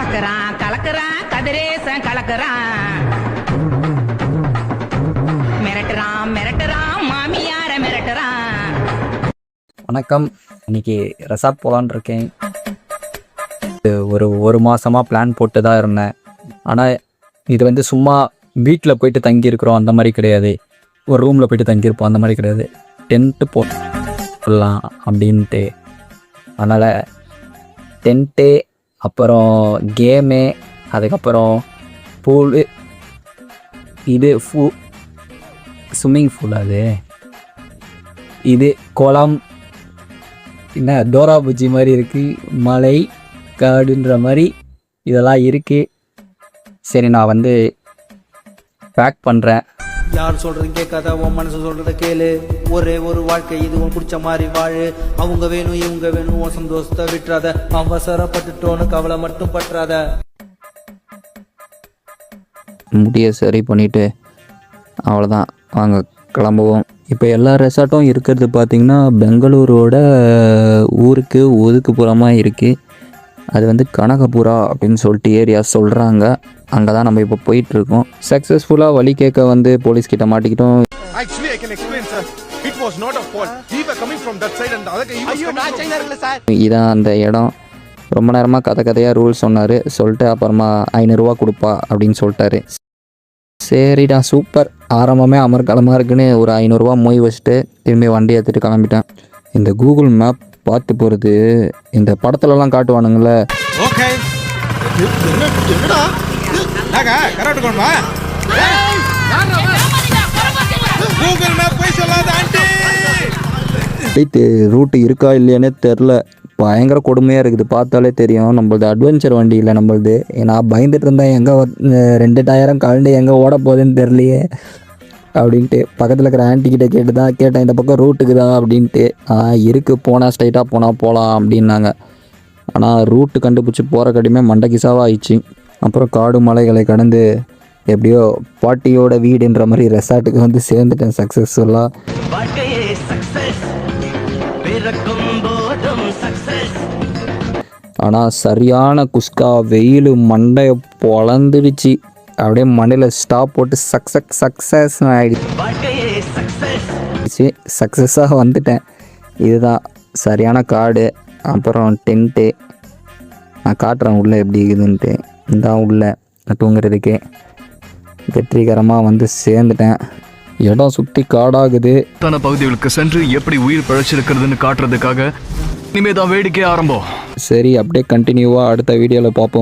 கலக்குறான் கலக்குறான் கதிரேசன் கலக்குறான், மிரட்டுறான் மிரட்டுறான் மாமியார மிரட்டுறான். வணக்கம். இன்னைக்கு ரெசார்ட் போகலான்னு இருக்கேன். ஒரு மாதமாக பிளான் போட்டு தான் இருந்தேன். ஆனால் இது வந்து சும்மா வீட்டில் போயிட்டு தங்கியிருக்கிறோம் அந்த மாதிரி கிடையாது, ஒரு ரூமில் போயிட்டு தங்கியிருப்போம் அந்த மாதிரி கிடையாது. டென்ட்டு போடலாம் அப்படின்ட்டு. அதனால் டென்ட்டு, அப்புறம் கேமு, அதுக்கப்புறம் பூலு, இது ஸ்விம்மிங் பூல், இது குளம், என்ன டோரா பூஜி மாதிரி இருக்குது, மலை காடுன்ற மாதிரி இதெல்லாம் இருக்குது. சரி, நான் வந்து பேக் பண்ணுறேன். யார் சொல்கிறது கேட்காத, உன் மனசு சொல்கிறத கேளு. ஒரே ஒரு வாழ்க்கை, இது உன் பிடிச்ச மாதிரி வாழு. அவங்க வேணும் இவங்க வேணும், உன் சந்தோஷத்தை விட்டுறாத. அவசரப்பட்டுட்டோன்னு கவலை மட்டும் பற்றாத. முடியை சரி பண்ணிவிட்டு அவ்வளோதான், வாங்க கிளம்புவோம். இப்போ எல்லா ரெசார்ட்டும் இருக்கிறது பார்த்திங்கன்னா பெங்களூரோட ஊருக்கு ஒதுக்குப்புறமாக இருக்குது. அது வந்து கனகபுரா அப்படின்னு சொல்லிட்டு ஏரியா சொல்கிறாங்க. அங்கே தான் நம்ம இப்போ போயிட்டுருக்கோம். சக்ஸஸ்ஃபுல்லாக வழி கேட்க வந்து போலீஸ்கிட்ட மாட்டிக்கிட்டோம். Actually, I can explain, sir. It was not a fault. We were coming from that side and the other guy, he was coming from... இதான் அந்த இடம். ரொம்ப நேரமாக கதையாக ரூல்ஸ் சொன்னார். சொல்லிட்டு அப்புறமா 500 ரூபா கொடுப்பா அப்படின்னு சொல்லிட்டாரு. சரிடா, சூப்பர், ஆரம்பமே அமர்கலமாக இருக்குன்னு ஒரு 500 ரூபா மொய் வச்சுட்டு திரும்பி வண்டி எடுத்துகிட்டு கிளம்பிட்டேன். இந்த கூகுள் மேப் பார்த்து போகிறது இந்த படத்துலலாம் காட்டுவானுங்கள. ஓகே, என்னடா நாங்க கரெக்ட் கொண்டா கூகுள் மேப் போய் சொல்லாத ஆண்டி. ரூட்டு இருக்கா இல்லையானே தெரில. பயங்கர கொடுமையாக இருக்குது, பார்த்தாலே தெரியும். நம்மளது அட்வென்ச்சர் வண்டி இல்லை நம்மளது. நான் பயந்துட்டு இருந்தேன், எங்கே 2 டயரும் கழண்டு எங்கே ஓட போகுதுன்னு தெரியலையே அப்படின்ட்டு. பக்கத்தில் இருக்கிற ஆன்ட்டிக்கிட்ட கேட்டேன், இந்த பக்கம் ரூட்டுக்கு தான் அப்படின்ட்டு. இருக்குது, போனால் ஸ்ட்ரைட்டாக போகலாம் அப்படின்னாங்க. ஆனால் ரூட்டு கண்டுபிடிச்சி போகிற கடிமே மண்டகிசாவாக ஆயிடுச்சு. அப்புறம் காடு மலைகளை கடந்து எப்படியோ பாட்டியோட வீடுன்ற மாதிரி ரெசார்ட்டுக்கு வந்து சேர்ந்துட்டேன் சக்ஸஸ்ஃபுல்லாக. ஆனால் சரியான குஸ்கா வெயில் மண்டையை பொழந்துடுச்சு. அப்படியே மண்டையில் ஸ்டாப் போட்டு சக்ஸஸ் ஆகிடுச்சு. சக்ஸஸாக வந்துட்டேன். இதுதான் சரியான காடு. அப்புறம் டென்ட்டு நான் காட்டுறேன் உள்ளே எப்படி இருக்குதுன்ட்டு. இதான் உள்ளே தூங்குறதுக்கே வெற்றிகரமாக வந்து சேர்ந்துட்டேன். இடம் சுற்றி காடாகுது. பகுதிகளுக்கு சென்று எப்படி உயிர் பிழைச்சிருக்கிறதுன்னு காட்டுறதுக்காக இனிமே தான் வேடிக்கை ஆரம்பம். சரி, அப்படியே கண்டினியூவாக அடுத்த வீடியோவில் பார்ப்போம்.